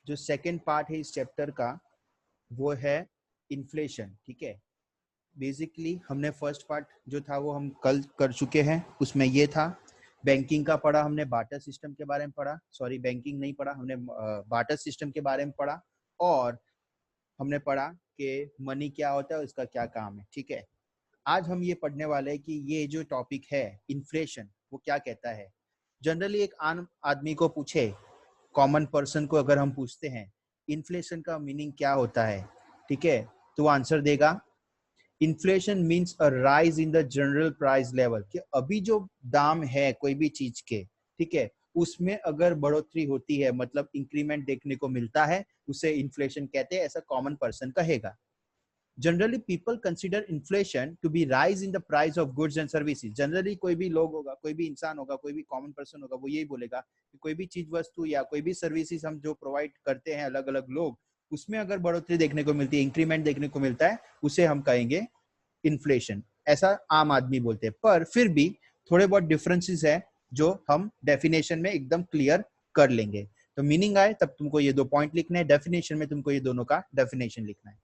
जो second part है इस चैप्टर का वो है इन्फ्लेशन। ठीक है, बेसिकली हमने फर्स्ट पार्ट जो था वो हम कल कर चुके हैं, उसमें ये था बैंकिंग का पढ़ा हमने, बार्टर सिस्टम के बारे में पढ़ा, सॉरी बैंकिंग नहीं पढ़ा हमने, बार्टर सिस्टम के बारे में पढ़ा, और हमने पढ़ा कि मनी क्या होता है, उसका क्या काम है। ठीक है, आज हम ये पढ़ने वाले हैं कि ये जो टॉपिक है इन्फ्लेशन वो क्या कहता है। जनरली एक आम आदमी को पूछे, कॉमन पर्सन को अगर हम पूछते हैं इन्फ्लेशन का मीनिंग क्या होता है, ठीक है, तो वो आंसर देगा inflation means a rise in the general price level, कि अभी जो दाम है कोई भी चीज के, ठीक है, उसमें अगर बढ़ोतरी होती है मतलब इंक्रीमेंट देखने को मिलता है, उसे इन्फ्लेशन कहते हैं, ऐसा कॉमन पर्सन कहेगा। Generally people consider inflation to be rise in the price of goods and services. Generally कोई भी लोग होगा, कोई भी इंसान होगा, कोई भी कॉमन पर्सन होगा, वो यही बोलेगा कि कोई भी चीज वस्तु या कोई भी सर्विसेज हम जो प्रोवाइड करते हैं अलग अलग लोग, उसमें अगर बढ़ोतरी देखने को मिलती है, इंक्रीमेंट देखने को मिलता है, उसे हम कहेंगे इन्फ्लेशन। ऐसा आम आदमी बोलते हैं, पर फिर भी थोड़े बहुत डिफरेंसेस है जो हम डेफिनेशन में एकदम क्लियर कर लेंगे। तो मीनिंग आए तब तुमको ये दो पॉइंट लिखने हैं, डेफिनेशन में तुमको ये दोनों का डेफिनेशन लिखना है।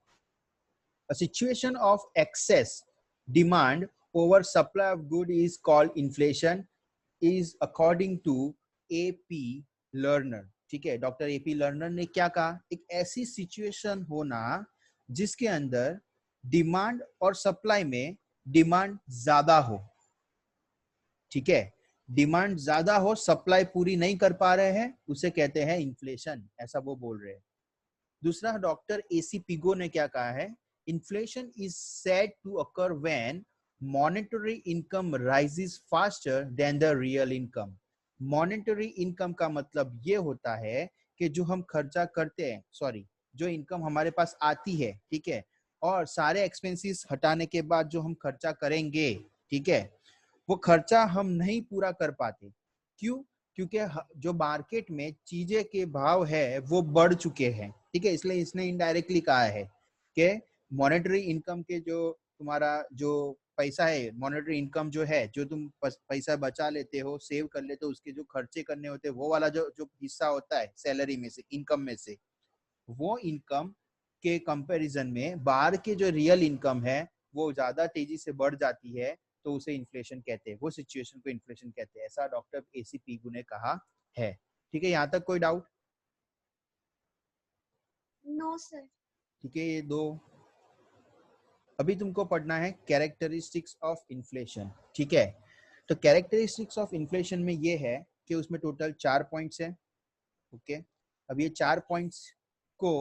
A situation of excess demand over supply of good is called inflation, is according to AP Lerner। ठीक है, डॉक्टर एपी लर्नर ने क्या कहा, एक ऐसी सिचुएशन होना जिसके अंदर डिमांड और सप्लाई में डिमांड ज्यादा हो। ठीक है, डिमांड ज्यादा हो, सप्लाई पूरी नहीं कर पा रहे हैं, उसे कहते हैं इन्फ्लेशन, ऐसा वो बोल रहे हैं। दूसरा डॉक्टर एसी पिगो ने क्या कहा है, inflation is said to occur when monetary income rises faster than the real income. Monetary income का मतलब ये होता है कि जो हम खर्चा करते हैं, सॉरी, जो इनकम हमारे पास आती है, ठीक है, और सारे एक्सपेंसेस हटाने के बाद जो हम खर्चा करेंगे, ठीक है, वो खर्चा हम नहीं पूरा कर पाते। क्यों? क्योंकि जो मार्केट में चीजें के भाव है वो बढ़ चुके हैं। ठीक है, इसलिए इसने इनडायरेक्टली कहा है कि मॉनेटरी इनकम के जो तुम्हारा जो पैसा है, मॉनेटरी इनकम जो है, जो तुम पैसा बचा लेते हो, सेव कर लेते हो, उसके जो खर्चे करने होते हैं, वो वाला जो जो हिस्सा होता है सैलरी में से, इनकम में से, वो इनकम के कंपैरिजन में बाहर के जो रियल इनकम है वो ज्यादा तेजी से बढ़ जाती है, तो उसे इन्फ्लेशन कहते हैं, वो सिचुएशन को इन्फ्लेशन कहते हैं, ऐसा डॉक्टर एसी पीगू ने कहा है। ठीक है, यहाँ तक कोई डाउट? No sir. ठीक है, ये दो। अभी तुमको पढ़ना है कैरेक्टरिस्टिक्स ऑफ इन्फ्लेशन। ठीक है, तो कैरेक्टरिस्टिक्स ऑफ इन्फ्लेशन में ये है कि उसमें टोटल 4 पॉइंट्स है। ओके, अब ये 4 पॉइंट्स को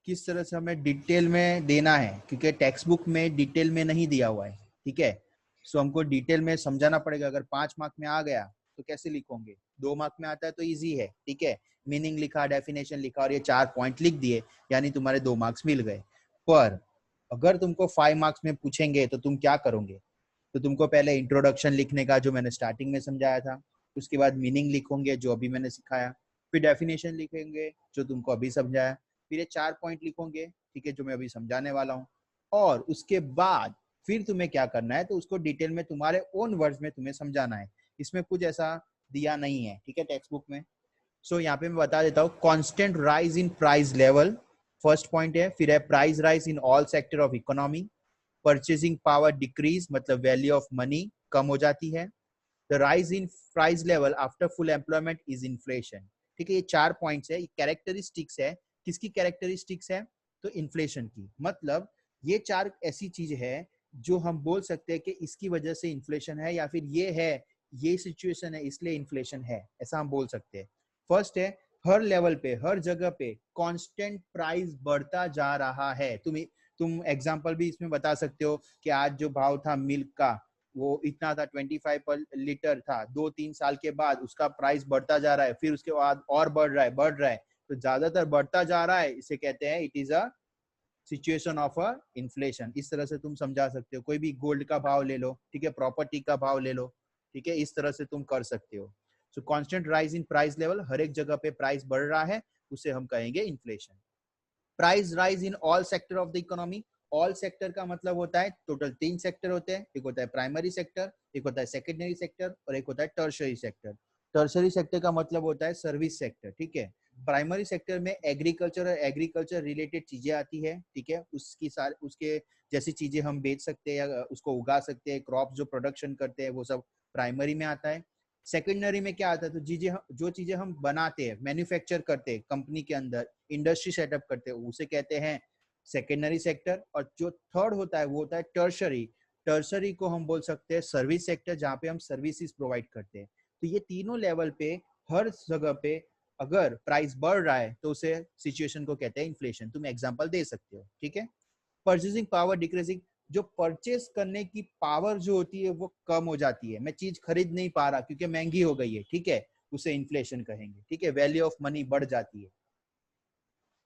किस तरह से हमें डिटेल में देना है, क्योंकि टेक्स्ट बुक में डिटेल में नहीं दिया हुआ है। ठीक है, सो हमको डिटेल में समझाना पड़ेगा। अगर 5 मार्क में आ गया तो कैसे लिखोगे, 2 मार्क में आता है तो इजी है। ठीक है, मीनिंग लिखा, डेफिनेशन लिखा और ये 4 पॉइंट लिख दिए, यानी तुम्हारे 2 मार्क्स मिल गए। पर अगर तुमको 5 मार्क्स में पूछेंगे तो तुम क्या करोगे, तो तुमको पहले इंट्रोडक्शन लिखने का जो मैंने स्टार्टिंग में समझाया था, उसके बाद मीनिंग लिखोगे जो अभी मैंने सिखाया, फिर डेफिनेशन लिखेंगे जो तुमको अभी समझाया, फिर ये 4 पॉइंट लिखोगे, ठीक है, जो मैं अभी समझाने वाला हूँ, और उसके बाद फिर तुम्हें क्या करना है, तो उसको डिटेल में तुम्हारे ओन वर्ड्स में तुम्हें समझाना है। इसमें कुछ ऐसा दिया नहीं है, ठीक है, टेक्स्ट बुक में। सो यहाँ पे मैं बता देता हूँ, constant rise in price level first point है, फिर है price rise in all sector of economy, purchasing power decrease मतलब वैल्यू ऑफ मनी कम हो जाती है, the rise in price level after full employment is inflation. ठीक है, ये 4 पॉइंट्स है, कैरेक्टरिस्टिक्स है। किसकी कैरेक्टरिस्टिक्स है, तो इन्फ्लेशन की। मतलब ये 4 ऐसी चीज है जो हम बोल सकते हैं कि इसकी वजह से इन्फ्लेशन है, या फिर ये है, ये सिचुएशन है इसलिए इन्फ्लेशन है, ऐसा हम बोल सकते हैं। फर्स्ट है, हर लेवल पे, हर जगह पे कांस्टेंट प्राइस बढ़ता जा रहा है। तुम एग्जांपल भी इसमें बता सकते हो कि आज जो भाव था मिल्क का, वो इतना था, 25 पर लीटर था, 2-3 साल के बाद उसका प्राइस बढ़ता जा रहा है, फिर उसके बाद और बढ़ रहा है, तो ज्यादातर बढ़ता जा रहा है, इसे कहते हैं it is a situation of a inflation. इस तरह से तुम समझा सकते हो। कोई भी गोल्ड का भाव ले लो, ठीक है, प्रॉपर्टी का भाव ले लो, ठीक है, इस तरह से तुम कर सकते हो। So constant rise in price level, हर एक जगह पे प्राइस बढ़ रहा है, उसे हम कहेंगे inflation. Price rise in all sector of the economy, all sector का मतलब होता है टोटल 3 सेक्टर होते हैं, एक होता है प्राइमरी सेक्टर, एक होता है सेकेंडरी सेक्टर और एक होता है टर्शरी सेक्टर। टर्शरी सेक्टर का मतलब होता है सर्विस सेक्टर। ठीक है, प्राइमरी सेक्टर में एग्रीकल्चर और एग्रीकल्चर रिलेटेड चीजें आती है, ठीक है, उसकी सारी उसके जैसी चीजें हम बेच सकते हैं या उसको उगा सकते हैं, क्रॉप जो प्रोडक्शन करते हैं वो सब प्राइमरी में आता है। सेकेंडरी में क्या आता है, तो जो चीजें हम बनाते हैं, मैन्युफैक्चर करते हैं कंपनी के अंदर, इंडस्ट्री सेटअप करते हैं, उसे कहते हैं सेकेंडरी सेक्टर। और जो थर्ड होता है वो होता है टर्शरी। टर्शरी को हम बोल सकते हैं सर्विस सेक्टर, जहाँ पे हम सर्विसेज प्रोवाइड करते हैं। तो ये तीनों लेवल पे हर जगह पे अगर प्राइस बढ़ रहा है तो उसे सिचुएशन को कहते हैं इन्फ्लेशन। तुम एग्जांपल दे सकते हो, ठीक है। परचेसिंग पावर डिक्रीजिंग, जो परचेस करने की पावर जो होती है वो कम हो जाती है, मैं चीज खरीद नहीं पा रहा क्योंकि महंगी हो गई है, ठीक है, उसे इन्फ्लेशन कहेंगे, ठीक है, वैल्यू ऑफ मनी बढ़ जाती है।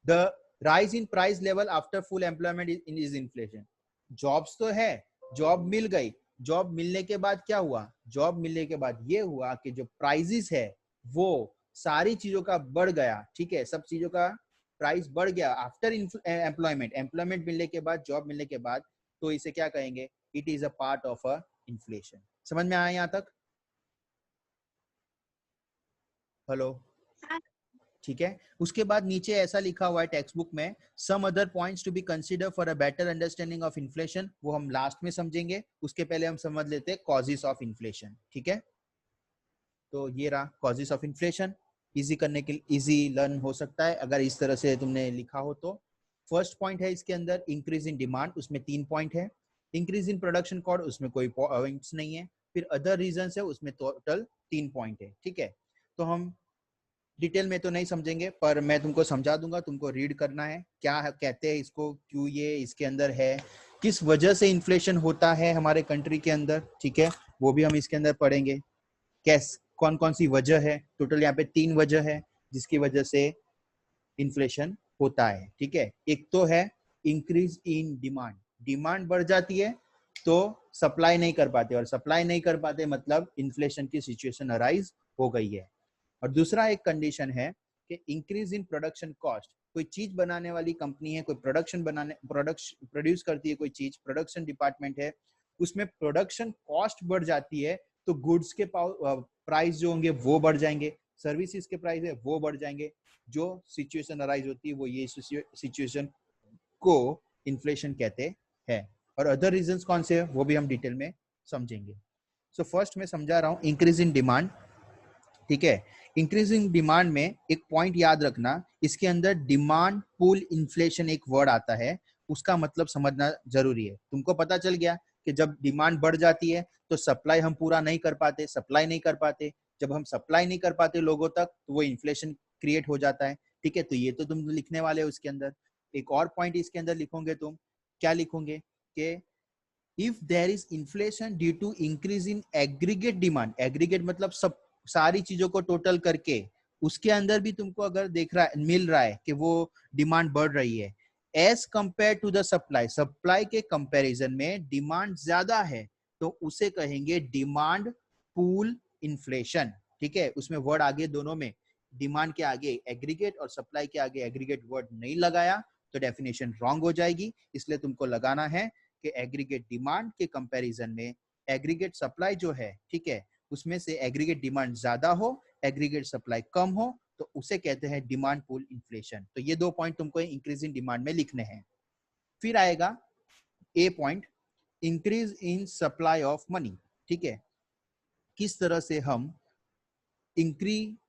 The rise in price level after full employment is inflation. Jobs तो है, जॉब मिल गई, जॉब मिलने के बाद क्या हुआ, जॉब मिलने के बाद ये हुआ कि जो प्राइजेस है वो सारी चीजों का बढ़ गया, ठीक है, सब चीजों का प्राइस बढ़ गया आफ्टर एम्प्लॉयमेंट, एम्प्लॉयमेंट मिलने के बाद, जॉब मिलने के बाद, तो इसे क्या कहेंगे, it is a part of a inflation. समझ में आया यहाँ तक? हेलो, ठीक है। उसके बाद नीचे ऐसा लिखा हुआ है टेक्स्ट बुक में, some other points to be consider for a better understanding of inflation, वो हम लास्ट में समझेंगे, उसके पहले हम समझ लेते हैं कॉजेस ऑफ इन्फ्लेशन, ठीक है। तो ये रहा कॉजेस ऑफ इन्फ्लेशन, इजी करने के लिए इजी लर्न हो सकता है अगर इस तरह से तुमने लिखा हो तो। फर्स्ट पॉइंट है इसके अंदर इंक्रीज इन डिमांड, उसमें 3 पॉइंट है। इंक्रीज इन प्रोडक्शन कॉस्ट, उसमें कोई पॉइंट्स नहीं है। फिर अदर रीजन है, उसमें टोटल 3 पॉइंट है, ठीक है। तो हम डिटेल में तो नहीं समझेंगे, पर मैं तुमको समझा दूंगा, तुमको रीड करना है क्या कहते हैं इसको, क्यों ये इसके अंदर है, किस वजह से इन्फ्लेशन होता है हमारे कंट्री के अंदर, ठीक है, वो भी हम इसके अंदर पढ़ेंगे। कैस कौन कौन सी वजह है, टोटल यहाँ पे 3 वजह है जिसकी वजह से इन्फ्लेशन होता है, ठीक है। एक तो है इंक्रीज इन डिमांड, डिमांड बढ़ जाती है तो सप्लाई नहीं कर पाते, और सप्लाई नहीं कर पाते मतलब इन्फ्लेशन की सिचुएशन अराइज हो गई है। और दूसरा एक कंडीशन है कि इंक्रीज इन प्रोडक्शन कॉस्ट, कोई चीज बनाने वाली कंपनी है, कोई प्रोड्यूस करती है कोई चीज, प्रोडक्शन डिपार्टमेंट है, उसमें प्रोडक्शन कॉस्ट बढ़ जाती है तो गुड्स के प्राइस जो होंगे वो बढ़ जाएंगे, सर्विसेज के प्राइस है वो बढ़ जाएंगे। जो सिचुएशन अराइज होती है वो ये सिचुएशन को इन्फ्लेशन कहते हैं। और अदर रीजंस कौन से है वो भी हम डिटेल में समझेंगे। सो फर्स्ट मैं समझा रहा हूँ इंक्रीज इन डिमांड, ठीक है। इंक्रीजिंग डिमांड में एक पॉइंट याद रखना, इसके अंदर डिमांड पुल इन्फ्लेशन एक वर्ड आता है, उसका मतलब समझना जरूरी है। तुमको पता चल गया कि जब डिमांड बढ़ जाती है तो सप्लाई हम पूरा नहीं कर पाते, सप्लाई नहीं कर पाते, जब हम सप्लाई नहीं कर पाते लोगों तक तो वो इन्फ्लेशन क्रिएट हो जाता है, ठीक है। तो ये तो तुम लिखने वाले हो उसके अंदर। एक और पॉइंट इसके अंदर लिखोगे तुम, क्या लिखोगे कि if there is inflation due to increase in aggregate demand, aggregate मतलब सब सारी चीजों को टोटल करके, उसके अंदर भी तुमको अगर देख रहा है मिल रहा है कि वो डिमांड बढ़ रही है as compare to the supply, supply के कंपैरिजन में डिमांड ज्यादा है, तो उसे कहेंगे डिमांड पूल इन्फ्लेशन, ठीक है। उसमें वर्ड आगे दोनों में, डिमांड के आगे एग्रीगेट और सप्लाई के आगे एग्रीगेट वर्ड नहीं लगाया तो डेफिनेशन रॉन्ग हो जाएगी, इसलिए तुमको लगाना है कि एग्रीगेट डिमांड के कंपैरिजन में एग्रीगेट सप्लाई जो है, ठीक है, उसमें से एग्रीगेट डिमांड ज्यादा हो, एग्रीगेट सप्लाई कम हो, तो उसे कहते हैं डिमांड पूल इन्फ्लेशन। तो ये 2 पॉइंट तुमको इंक्रीज इन डिमांड में लिखने हैं। फिर आएगा A point, increase in supply of money, ठीक है। किस तरह से हम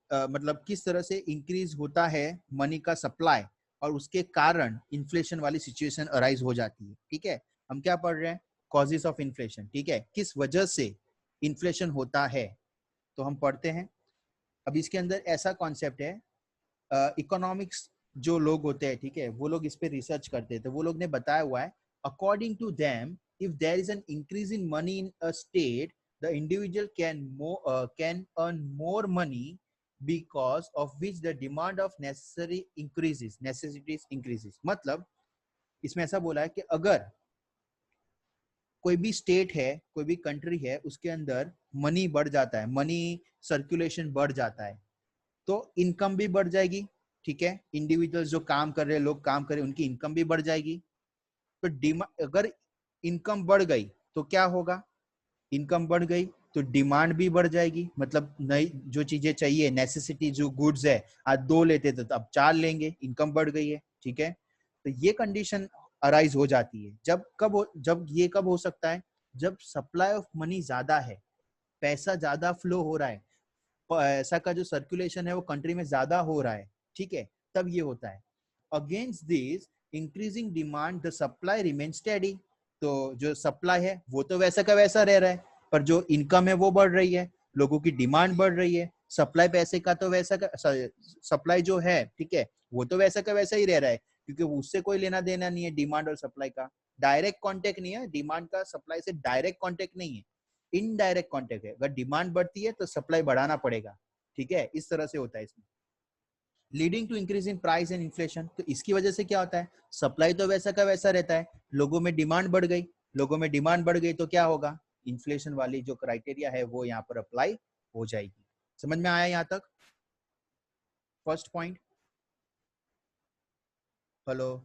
मतलब किस तरह से इंक्रीज होता है मनी का सप्लाई और उसके कारण इन्फ्लेशन वाली सिचुएशन अराइज हो जाती है, ठीक है। हम क्या पढ़ रहे हैं, कॉजेस ऑफ इन्फ्लेशन, ठीक है, किस वजह से इन्फ्लेशन होता है, तो हम पढ़ते हैं। अब इसके अंदर ऐसा कॉन्सेप्ट है, इकोनॉमिक्स जो लोग होते हैं, ठीक है, वो लोग इस पे रिसर्च करते हैं, तो वो लोग ने बताया हुआ है, according to them if there is an increase in money in a state the individual can earn more money because of which the demand of necessities increases। मतलब इसमें ऐसा बोला है कि अगर कोई भी स्टेट है, कोई भी कंट्री है, उसके अंदर मनी बढ़ जाता है, मनी सर्कुलेशन बढ़ जाता है, तो इनकम भी बढ़ जाएगी, ठीक है। इंडिविजुअल्स जो काम कर रहे हैं, लोग काम कर रहे हैं, उनकी इनकम भी बढ़ जाएगी। तो अगर इनकम बढ़ गई तो क्या होगा, इनकम बढ़ गई तो डिमांड भी बढ़ जाएगी, मतलब नई जो चीजें चाहिए, नेसेसिटी जो गुड्स है, आज 2 लेते थे तो अब 4 लेंगे, इनकम बढ़ गई है, ठीक है। तो ये कंडीशन अराइज हो जाती है। जब ये कब हो सकता है, जब सप्लाई ऑफ मनी ज्यादा है, पैसा ज्यादा फ्लो हो रहा है, पैसा का जो सर्कुलेशन है वो कंट्री में ज्यादा हो रहा है, ठीक है, तब ये होता है। Against this increasing demand the supply remain steady. तो जो सप्लाई है वो तो वैसा का वैसा रह रहा है, पर जो इनकम है वो बढ़ रही है, लोगों की डिमांड बढ़ रही है। सप्लाई पैसे का तो वैसा का, सप्लाई जो है, ठीक है, वो तो वैसा का वैसा ही रह रहा है, क्योंकि उससे कोई लेना देना नहीं है, डिमांड और सप्लाई का डायरेक्ट कॉन्टेक्ट नहीं है, डिमांड का सप्लाई से डायरेक्ट कॉन्टेक्ट नहीं है, इनडायरेक्ट कॉन्टेक्ट है। अगर डिमांड बढ़ती है तो सप्लाई बढ़ाना पड़ेगा, ठीक है, इस तरह से होता है इसमें। Leading to increase in price and inflation, तो इसकी वजह से क्या होता है, सप्लाई तो वैसा का वैसा रहता है, लोगों में डिमांड बढ़ गई, लोगों में डिमांड बढ़ गई तो क्या होगा, इन्फ्लेशन वाली जो क्राइटेरिया है वो यहाँ पर अप्लाई हो जाएगी। समझ में आया यहाँ तक first point? Hello,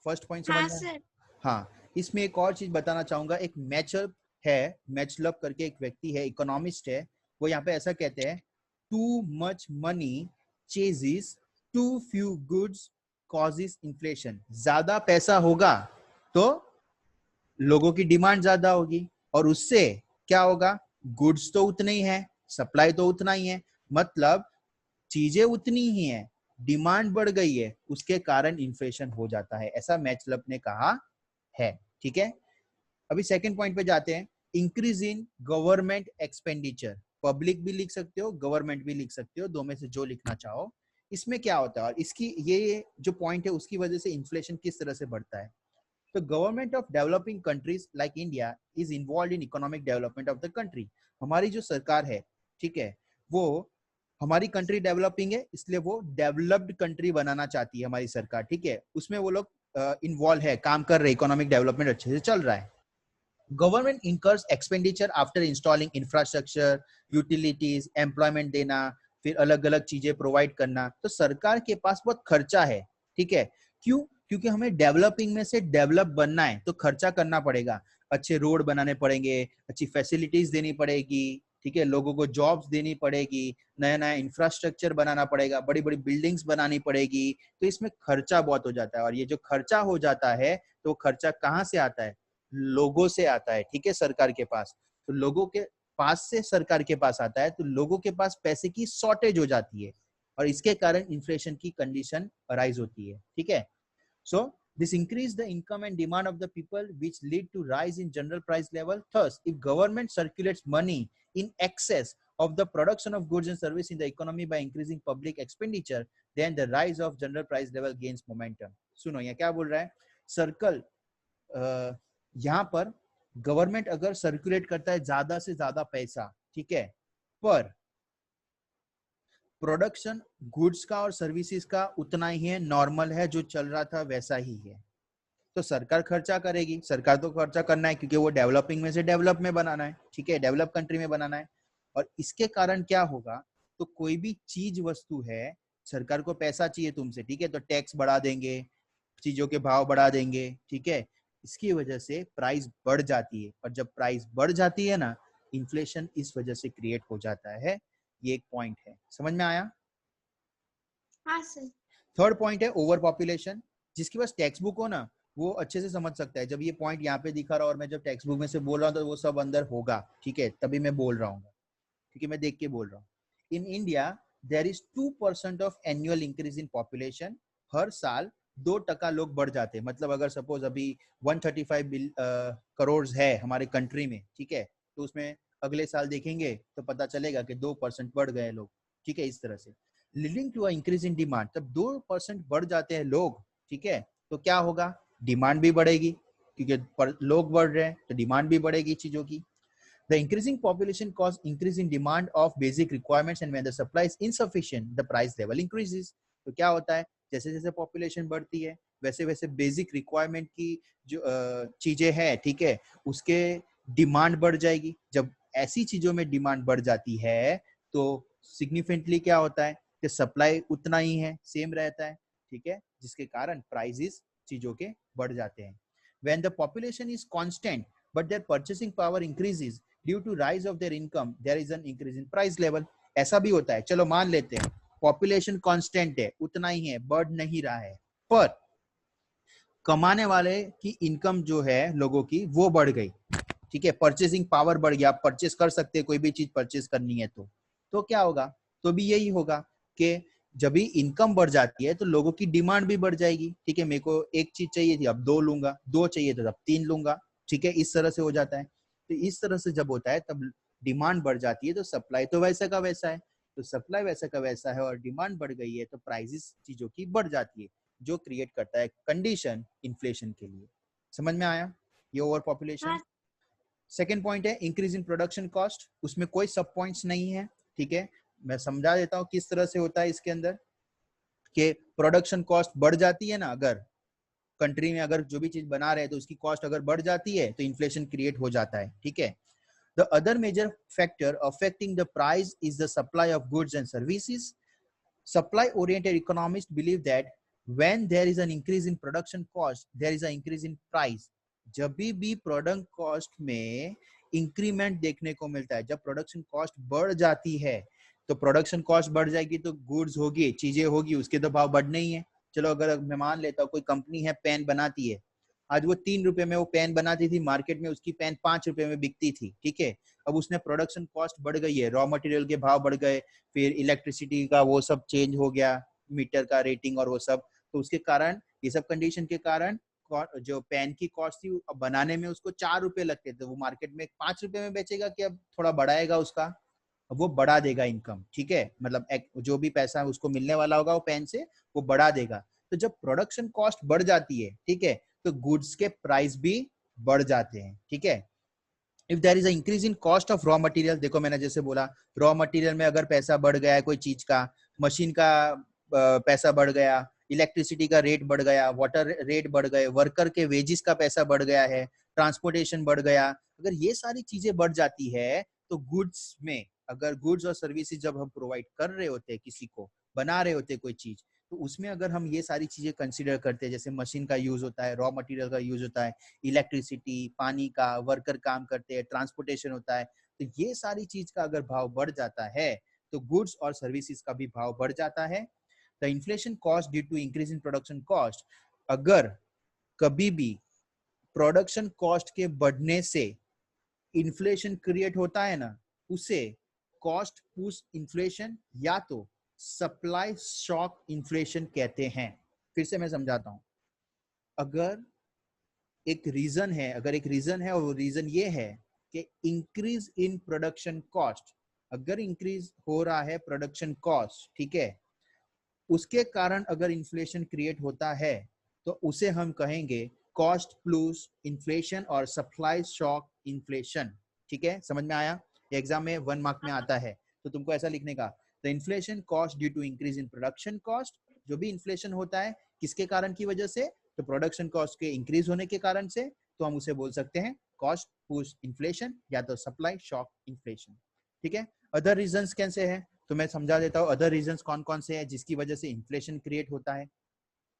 first point समझ हाँ में? सर। हाँ, इसमें एक और चीज बताना चाहूंगा। एक मैचअप है, मैचलब करके एक व्यक्ति है, इकोनॉमिस्ट है, वो यहाँ पे ऐसा कहते हैं, too much money chases too few goods causes inflation. ज्यादा पैसा होगा तो लोगों की डिमांड ज्यादा होगी, और उससे क्या होगा, गुड्स तो उतने ही है, सप्लाई तो उतना ही है, मतलब चीजें उतनी ही है, डिमांड बढ़ गई है, उसके कारण इन्फ्लेशन हो जाता है, ऐसा मैचलब ने कहा है, ठीक है। अभी सेकंड पॉइंट पे जाते हैं, increase in government expenditure. Public भी लिख सकते हो, गवर्नमेंट भी लिख सकते हो, दो में से जो लिखना चाहो। इसमें क्या होता है, और इसकी ये जो पॉइंट है उसकी वजह से इन्फ्लेशन किस तरह से बढ़ता है। तो government of developing countries like India is involve in economic development of the country. हमारी जो सरकार है, ठीक है, वो, हमारी कंट्री डेवलपिंग है इसलिए वो डेवलप्ड कंट्री बनाना चाहती है हमारी सरकार, ठीक है, उसमें वो लोग इन्वॉल्व है, काम कर रहे हैं, इकोनॉमिक डेवलपमेंट अच्छे से चल रहा है। Government incurs expenditure after installing infrastructure, utilities, employment देना, फिर अलग अलग चीजें प्रोवाइड करना, तो सरकार के पास बहुत खर्चा है, ठीक है। क्यों? क्योंकि हमें डेवलपिंग में से डेवलप बनना है तो खर्चा करना पड़ेगा, अच्छे रोड बनाने पड़ेंगे, अच्छी फैसिलिटीज देनी पड़ेगी, ठीक है, लोगों को जॉब्स देनी पड़ेगी, नया नया इंफ्रास्ट्रक्चर बनाना पड़ेगा, बड़ी बड़ी बिल्डिंग्स बनानी पड़ेगी, तो इसमें खर्चा बहुत हो जाता है। और ये जो खर्चा हो जाता है तो खर्चा कहाँ से आता है, लोगों से आता है, ठीक है, सरकार के पास। तो लोगों के पास से सरकार के पास आता है, तो लोगों के पास पैसे की शॉर्टेज हो जाती है, और इसके कारण इन्फ्लेशन की कंडीशन अराइज होती है, ठीक है। सो this increase the income and demand of the people, which lead to rise in general price level. Thus, if government circulates money in excess of the production of goods and service in the economy by increasing public expenditure, then the rise of general price level gains momentum. सुनो ये क्या बोल रहा है, circle, यहाँ पर government अगर circulate करता है ज्यादा से ज्यादा पैसा, ठीक है, पर प्रोडक्शन गुड्स का और सर्विसेज का उतना ही है, नॉर्मल है, जो चल रहा था वैसा ही है, तो सरकार खर्चा करेगी, सरकार तो खर्चा करना है क्योंकि वो डेवलपिंग में से डेवलप में बनाना है, ठीक है, डेवलप कंट्री में बनाना है। और इसके कारण क्या होगा, तो कोई भी चीज वस्तु है, सरकार को पैसा चाहिए तुमसे, ठीक है, तो टैक्स बढ़ा देंगे, चीजों के भाव बढ़ा देंगे, ठीक है, इसकी वजह से प्राइस बढ़ जाती है, और जब प्राइस बढ़ जाती है ना, इन्फ्लेशन इस वजह से क्रिएट हो जाता है। ये एक पॉइंट है, समझ में आया? हाँ सर। थर्ड पॉइंट है ओवर पॉपुलेशन। जिसके पास टेक्स्ट बुक हो ना, वो अच्छे से समझ सकता है, जब ये पॉइंट यहाँ पे दिखा रहा और मैं जब टेक्स्ट बुक में से बोल रहा हूँ तो वो सब अंदर होगा, ठीक है, तभी मैं बोल रहा हूँ, क्योंकि मैं देख के बोल रहा हूँ। In India there is 2% of annual increase in population. हर साल 2% लोग बढ़ जाते हैं, मतलब अगर सपोज अभी 135 करोड़ है हमारे कंट्री में, ठीक है, तो उसमें अगले साल देखेंगे तो पता चलेगा कि 2% बढ़ गए लोग, ठीक है, इस तरह से leading to increase in demand. तब 2% बढ़ जाते हैं लोग, ठीक है, तो क्या होगा, डिमांड भी बढ़ेगी, क्योंकि लोग बढ़ रहे हैं तो डिमांड भी बढ़ेगी चीजों की। The increasing population cause increase in demand of basic requirements, and when the supply is insufficient, the price level increases. तो क्या होता है, जैसे जैसे पॉपुलेशन बढ़ती है वैसे वैसे बेसिक रिक्वायरमेंट की जो चीजें हैं, ठीक है, उसके डिमांड बढ़ जाएगी। जब ऐसी चीजों में डिमांड बढ़ जाती है तो सिग्निफिकेंटली क्या होता है कि सप्लाई उतना ही है, सेम रहता है, ठीक है, जिसके कारण प्राइसेस चीजों के बढ़ जाते हैं। When the population is constant but their purchasing power increases, due to rise of their income there is an increase in price level. ऐसा भी होता है, चलो मान लेते हैं पॉपुलेशन कांस्टेंट है, उतना ही है, बढ़ नहीं रहा है, पर कमाने वाले की इनकम जो है लोगों की वो बढ़ गई, ठीक है, परचेसिंग पावर बढ़ गया, आप परचेस कर सकते हैं, कोई भी चीज परचेस करनी है तो क्या होगा, तो भी यही होगा कि जब भी इनकम बढ़ जाती है तो लोगों की डिमांड भी बढ़ जाएगी, ठीक है, मेरे को एक चीज चाहिए थी अब 2 लूंगा, 2 चाहिए तो अब 3 लूंगा, ठीक है, इस तरह से हो जाता है। तो इस तरह से जब होता है तब डिमांड बढ़ जाती है, तो सप्लाई तो वैसा का वैसा है, तो सप्लाई वैसा का वैसा है और डिमांड बढ़ गई है तो प्राइसेस चीजों की बढ़ जाती है, जो क्रिएट करता है कंडीशन इन्फ्लेशन के लिए। समझ में आया ये ओवर पॉपुलेशन। हाँ सेकेंड पॉइंट है इंक्रीज इन प्रोडक्शन कॉस्ट, उसमें कोई सब पॉइंट्स नहीं है, ठीक है, मैं समझा देता हूँ किस तरह से होता है इसके अंदर, कि प्रोडक्शन कॉस्ट बढ़ जाती है ना, अगर कंट्री में अगर जो भी चीज बना रहे हैं तो उसकी कॉस्ट अगर बढ़ जाती है तो इन्फ्लेशन क्रिएट हो जाता है, ठीक है। The other major factor affecting the price is the supply of goods and services. Supply oriented economists believe that when there is an increase in production cost, there is an increase in price. जब भी product cost में increment देखने को मिलता है, जब production cost बढ़ जाती है तो प्रोडक्शन कॉस्ट बढ़ जाएगी तो गुड्स होगी, चीजें होगी, उसके तो भाव बढ़ने ही है। चलो अगर मैं मान लेता हूँ कोई कंपनी है पेन बनाती है, आज वो 3 रुपए में वो पेन बनाती थी, मार्केट में उसकी पेन 5 रुपए में बिकती थी, ठीक है, अब उसने प्रोडक्शन कॉस्ट बढ़ गई है, रॉ मटेरियल के भाव बढ़ गए, फिर इलेक्ट्रिसिटी का वो सब चेंज हो गया, मीटर का रेटिंग और वो सब, तो उसके कारण ये सब कंडीशन के कारण जो पेन की कॉस्ट थी बनाने में उसको 4 रुपए लगते थे, वो मार्केट में 5 रुपए में बेचेगा कि अब थोड़ा बढ़ाएगा उसका, अब वो बढ़ा देगा इनकम, ठीक है, मतलब जो भी पैसा उसको मिलने वाला होगा वो पेन से वो बढ़ा देगा। तो जब प्रोडक्शन कॉस्ट बढ़ जाती है, ठीक है, तो गुड्स के प्राइस भी बढ़ जाते हैं, ठीक है। If there is increase in cost of raw material, देखो मैंने जैसे बोला रॉ मटेरियल में अगर पैसा बढ़ गया है कोई चीज का, मशीन का पैसा बढ़ गया, इलेक्ट्रिसिटी का रेट बढ़ गया, वाटर रेट बढ़ गए, वर्कर के वेजिस का पैसा बढ़ गया है, ट्रांसपोर्टेशन बढ़ गया, अगर ये सारी चीजें बढ़ जाती है तो गुड्स में, अगर गुड्स और सर्विसेज जब हम प्रोवाइड कर रहे होते हैं किसी को, बना रहे होते हैं कोई चीज, तो उसमें अगर हम ये सारी चीजें कंसिडर करते हैं, जैसे मशीन का यूज होता है, रॉ मटेरियल का यूज होता है, इलेक्ट्रिसिटी, पानी का, वर्कर काम करते हैं, ट्रांसपोर्टेशन होता है, तो ये सारी चीज का अगर भाव बढ़ जाता है तो गुड्स और सर्विसेज का भी भाव बढ़ जाता है। The inflation cost due to increase in production cost, अगर कभी भी प्रोडक्शन कॉस्ट के बढ़ने से इन्फ्लेशन क्रिएट होता है ना, उसे कॉस्ट पुश इन्फ्लेशन या तो सप्लाई शॉक इन्फ्लेशन कहते हैं। फिर से मैं समझाता हूं, अगर एक रीजन है, अगर एक रीजन है और वो रीजन ये है कि इंक्रीज इन प्रोडक्शन कॉस्ट, अगर इंक्रीज हो रहा है प्रोडक्शन कॉस्ट, ठीक है, उसके कारण अगर इन्फ्लेशन क्रिएट होता है तो उसे हम कहेंगे कॉस्ट प्लस इन्फ्लेशन और सप्लाई शॉक इन्फ्लेशन, ठीक है, समझ में आया। एग्जाम में 1 मार्क में आता है तो तुमको ऐसा लिखने का, the inflation cost due to increase in production cost, जो भी इन्फ्लेशन होता है किसके कारण की वजह से, तो प्रोडक्शन कॉस्ट के इंक्रीज होने के कारण से, तो हम उसे बोल सकते हैं कॉस्ट पुश इन्फ्लेशन या तो सप्लाई शॉक इन्फ्लेशन, ठीक है। अदर रीजंस कैसे हैं तो मैं समझा देता हूँ, अदर रीजंस कौन कौन से हैं जिसकी वजह से इन्फ्लेशन क्रिएट होता है।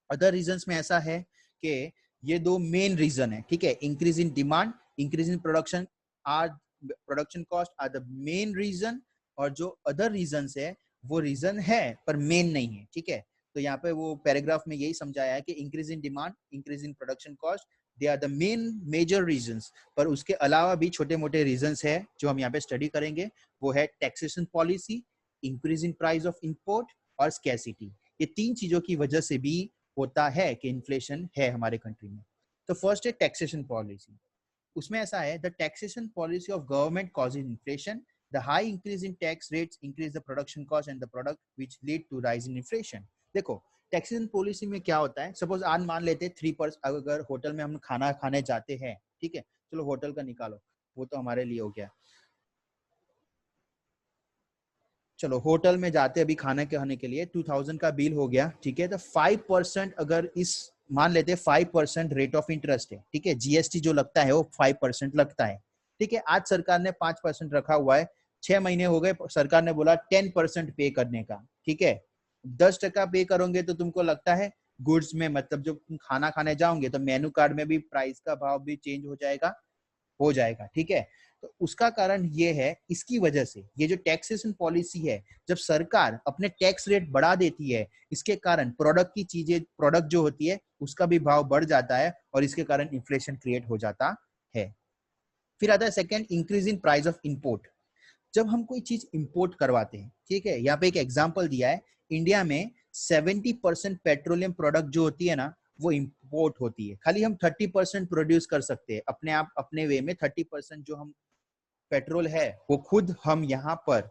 अदर रीजंस में ऐसा है कि ये 2 मेन रीजन है, ठीक है, increase in demand, increase in production or, production cost are the main reason, और जो अदर रीजंस है वो रीजन है पर मेन नहीं है, ठीक है। तो यहाँ पे वो पैराग्राफ में यही समझाया है कि increase in demand, increase in production cost, they are the main major reasons, पर उसके अलावा भी छोटे मोटे रीजंस है जो हम यहाँ पे स्टडी करेंगे, वो है taxation policy, increase in price of import और स्कैसिटी। ये 3 चीजों की वजह से भी होता है कि इन्फ्लेशन है हमारे कंट्री में। तो फर्स्ट है टैक्सेशन पॉलिसी, उसमें ऐसा है the taxation policy of government causes inflation, the high increase in tax rates increase the production cost and the product which lead to rise in inflation. देखो taxation policy में क्या होता है, suppose आज मान लेते हैं 3%, अगर होटल में हम खाना खाने जाते हैं, ठीक है, चलो होटल का निकालो, वो तो हमारे लिए हो गया, चलो होटल में जाते अभी खाना खाने के लिए 2000 का बिल हो गया, ठीक है, तो 5% अगर इस मान लेते 5% रेट ऑफ इंटरेस्ट है, ठीक है, जीएसटी जो लगता है वो 5% लगता है, ठीक है, आज सरकार ने 5% रखा हुआ है, 6 महीने हो गए, सरकार ने बोला 10% पे करने का, ठीक है, 10% पे करोगे तो तुमको लगता है गुड्स में, मतलब जब तुम खाना खाने जाओगे तो मेनू कार्ड में भी प्राइस का भाव भी चेंज हो जाएगा, ठीक है। तो उसका कारण ये है, इसकी वजह से ये जो टैक्सेशन पॉलिसी है, जब सरकार अपने टैक्स रेट बढ़ा देती है, इसके कारण प्रोडक्ट जो होती है उसका भी भाव बढ़ जाता है और इसके कारण इन्फ्लेशन क्रिएट हो जाता है। फिर आता है second, increase in price of import. जब हम कोई चीज इंपोर्ट करवाते हैं, ठीक है, यहाँ पे एक एग्जांपल दिया है, इंडिया में 70% पेट्रोलियम प्रोडक्ट जो होती है ना वो इंपोर्ट होती है, खाली हम 30% प्रोड्यूस कर सकते हैं अपने आप अपने वे में। 30% जो हम पेट्रोल है वो खुद हम यहाँ पर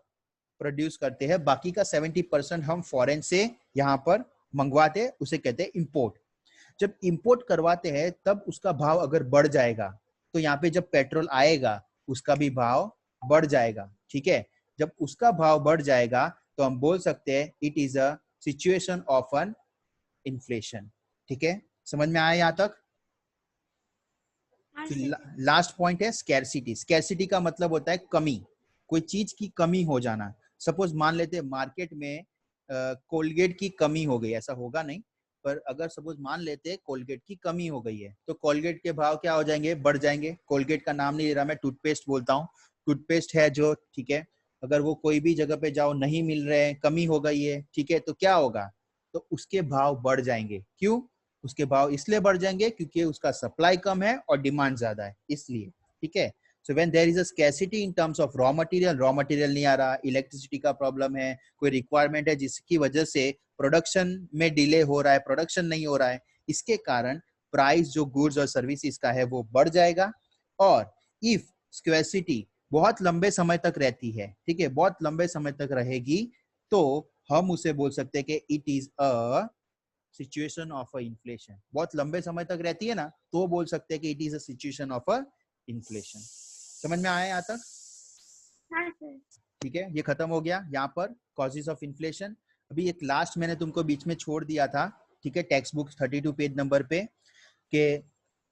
प्रोड्यूस करते हैं, बाकी का 70% हम फॉरेन से यहाँ पर मंगवाते हैं, उसे कहते हैं इंपोर्ट। जब इंपोर्ट करवाते हैं तब उसका भाव अगर बढ़ जाएगा तो यहाँ पे जब पेट्रोल आएगा उसका भी भाव बढ़ जाएगा, ठीक है। जब उसका भाव बढ़ जाएगा तो हम बोल सकते हैं it is a situation of an inflation, ठीक है। समझ में आया यहाँ तक? हाँ सर। लास्ट पॉइंट है स्कैरसिटी। स्कैरसिटी का मतलब होता है कमी, कोई चीज की कमी हो जाना। सपोज मान लेते हैं मार्केट में कोलगेट की कमी हो गई, ऐसा होगा नहीं, पर अगर सपोज मान लेते हैं कोलगेट की कमी हो गई है तो कोलगेट के भाव क्या हो जाएंगे, बढ़ जाएंगे। कोलगेट का नाम नहीं ले रहा मैं, टूथपेस्ट बोलता हूँ, टूथपेस्ट है जो, ठीक है, अगर वो कोई भी जगह पे जाओ नहीं मिल रहे हैं, कमी हो गई है, ठीक है, तो क्या होगा, तो उसके भाव बढ़ जाएंगे। क्यों? उसके भाव इसलिए बढ़ जाएंगे क्योंकि उसका सप्लाई कम है और डिमांड ज्यादा है, इसलिए, ठीक है। So when there is a scarcity in terms of raw material नहीं आ रहा, इलेक्ट्रिसिटी का प्रॉब्लम है, कोई रिक्वायरमेंट है जिसकी वजह से प्रोडक्शन में डिले हो रहा है, प्रोडक्शन नहीं हो रहा है, इसके कारण प्राइस जो गुड्स और सर्विसेज का है वो बढ़ जाएगा। और इफ स्कैरसिटी बहुत लंबे समय तक रहती है, ठीक है, बहुत लंबे समय तक रहेगी, तो हम उसे बोल सकते हैं कि it is a situation of a inflation. बहुत लंबे समय तक रहती है ना तो बोल सकते हैं कि it is a situation of a inflation. समझ में आया यहाँ तक? हाँ सर। ठीक है, ये खत्म हो गया यहाँ पर कॉजेज ऑफ इन्फ्लेशन। अभी एक लास्ट मैंने तुमको बीच में छोड़ दिया था, ठीक है, टेक्स्ट बुक 32 पेज नंबर पे, के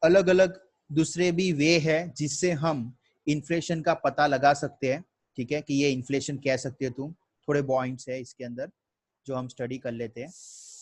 अलग अलग दूसरे भी वे है जिससे हम इन्फ्लेशन का पता लगा सकते हैं, ठीक है, कि ये इन्फ्लेशन कह सकते हो तुम। थोड़े पॉइंट्स है इसके अंदर जो हम स्टडी कर लेते हैं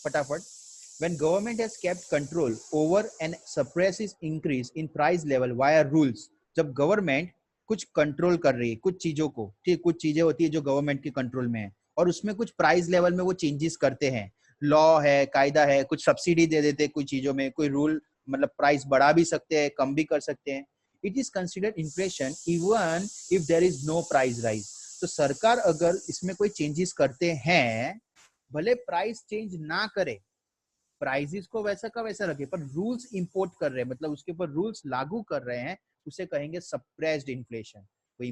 फटाफट। When government has kept control over and suppresses increase in price level via rules, जब गवर्नमेंट कुछ कंट्रोल कर रही है कुछ चीजों को, ठीक, कुछ चीजें होती है जो गवर्नमेंट के कंट्रोल में है और उसमें कुछ प्राइस लेवल में वो चेंजेस करते हैं, लॉ है, कायदा है, कुछ सब्सिडी दे देते हैं कुछ चीजों में, कोई रूल मतलब प्राइस बढ़ा भी सकते हैं, कम भी कर सकते हैं। It is considered inflation even if there is no price rise. तो सरकार अगर इसमें कोई चेंजेस करते हैं, भले प्राइस चेंज ना करे, प्राइसेस को वैसा का वैसा रखे, पर रूल्स इंपोर्ट कर रहे हैं, मतलब उसके ऊपर रूल्स लागू कर रहे हैं, उसे कहेंगे सप्रेस्ड इन्फ्लेशन। वो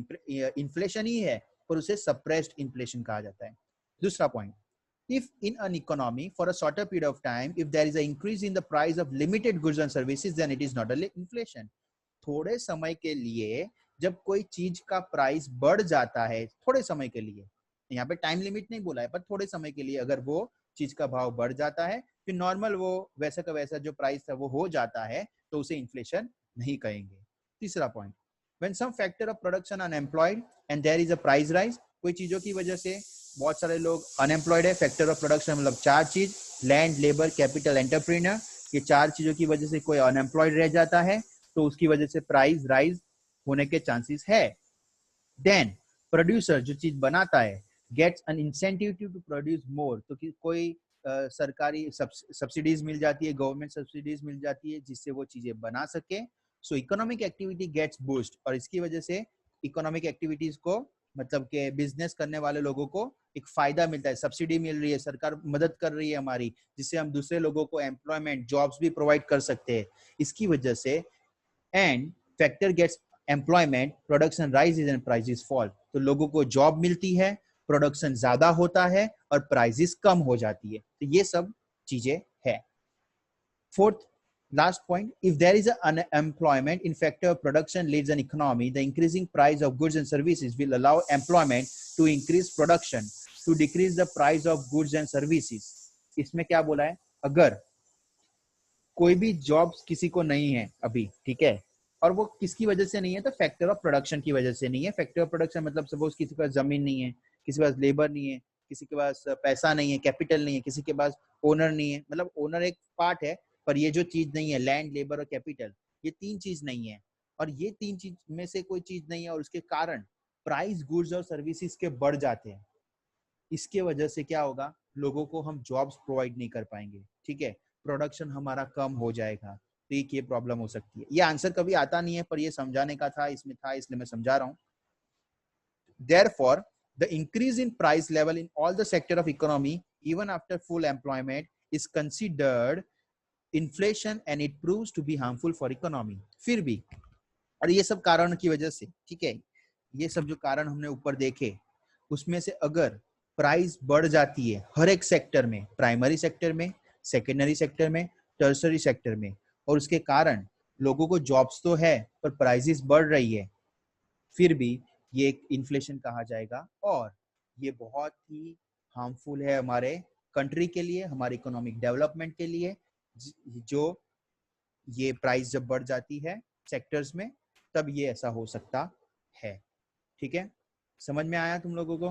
इन्फ्लेशन ही है पर उसे सप्रेस्ड इन्फ्लेशन कहा जाता है। दूसरा point, if in an economy for a shorter period of time if there is an increase in the price of limited goods and services then it is not a inflation। थोड़े समय के लिए जब कोई चीज का प्राइस बढ़ जाता है, थोड़े समय के लिए, यहाँ पे टाइम लिमिट नहीं बोला है, पर थोड़े समय के लिए अगर वो चीज का भाव बढ़ जाता है, फिर नॉर्मल वो वैसा का वैसा जो प्राइस था वो हो जाता है, तो उसे इन्फ्लेशन नहीं कहेंगे। तीसरा point, when some factor of production unemployed and there is a price rise, कोई चीजों की वजह से बहुत सारे लोग अनएम्प्लॉयड है, फैक्टर ऑफ प्रोडक्शन मतलब चार चीज, लैंड, लेबर, कैपिटल, एंटरप्रेन्योर, ये चार चीजों की वजह से कोई अनएम्प्लॉयड रह जाता है तो उसकी वजह से प्राइस राइज होने के चांसेस है। देन प्रोड्यूसर जो चीज बनाता है gets an incentive to produce more, तो कोई सरकारी सब्सिडीज मिल जाती है, गवर्नमेंट सब्सिडीज मिल जाती है जिससे वो चीजें बना सके। So economic activity gets boost, और इसकी वजह से इकोनॉमिक एक्टिविटीज को मतलब के बिजनेस करने वाले लोगों को एक फायदा मिलता है, सब्सिडी मिल रही है, सरकार मदद कर रही है हमारी, जिससे हम दूसरे लोगों को एम्प्लॉयमेंट जॉब्स भी प्रोवाइड कर सकते हैं इसकी वजह से। And factor gets employment, production rises and prices fall, तो लोगों को जॉब मिलती है, प्रोडक्शन ज्यादा होता है और प्राइसेस कम हो जाती है, तो ये सब चीजें है। Fourth last point, if there is an unemployment in factor of production leads an economy, the increasing price of goods and services will allow employment to increase production to decrease the price of goods and services। इसमें क्या बोला है, अगर कोई भी jobs किसी को नहीं है अभी, ठीक है, और वो किसकी वजह से नहीं है, तो फैक्टर ऑफ प्रोडक्शन की वजह से नहीं है। फैक्टर ऑफ प्रोडक्शन मतलब सपोज किसी के पास जमीन नहीं है, किसी के पास लेबर नहीं है, किसी के पास पैसा नहीं है, कैपिटल नहीं है, किसी के पास ओनर नहीं है, मतलब ओनर एक पार्ट है पर ये जो चीज नहीं है, लैंड, लेबर और कैपिटल, ये तीन चीज नहीं है, और ये तीन चीज में से कोई चीज नहीं है और उसके कारण प्राइस गुड्स और सर्विसेज के बढ़ जाते हैं, इसके वजह से क्या होगा, लोगों को हम जॉब्स प्रोवाइड नहीं कर पाएंगे, ठीक है, प्रोडक्शन हमारा कम हो जाएगा, तो ये प्रॉब्लम हो सकती है। ये आंसर कभी आता नहीं है पर ये समझाने का था, इसमें था इसलिए मैं समझा रहा हूँ। Therefore, the increase in price level in all the sector of economy, even after full employment, is considered inflation and it proves to be harmful for economy. फिर भी, और ये सब कारण की वजह से, ठीक है, ये सब जो कारण हमने ऊपर देखे उसमें से अगर प्राइस बढ़ जाती है हर एक सेक्टर में, प्राइमरी सेक्टर में, सेकेंडरी सेक्टर में, टर्सरी सेक्टर में, और उसके कारण लोगों को जॉब्स तो है पर प्राइसेस बढ़ रही है, फिर भी ये एक इन्फ्लेशन कहा जाएगा और ये बहुत ही हार्मफुल है हमारे कंट्री के लिए, हमारे इकोनॉमिक डेवलपमेंट के लिए, जो ये प्राइस जब बढ़ जाती है सेक्टर्स में तब ये ऐसा हो सकता है। ठीक है, समझ में आया तुम लोगों को?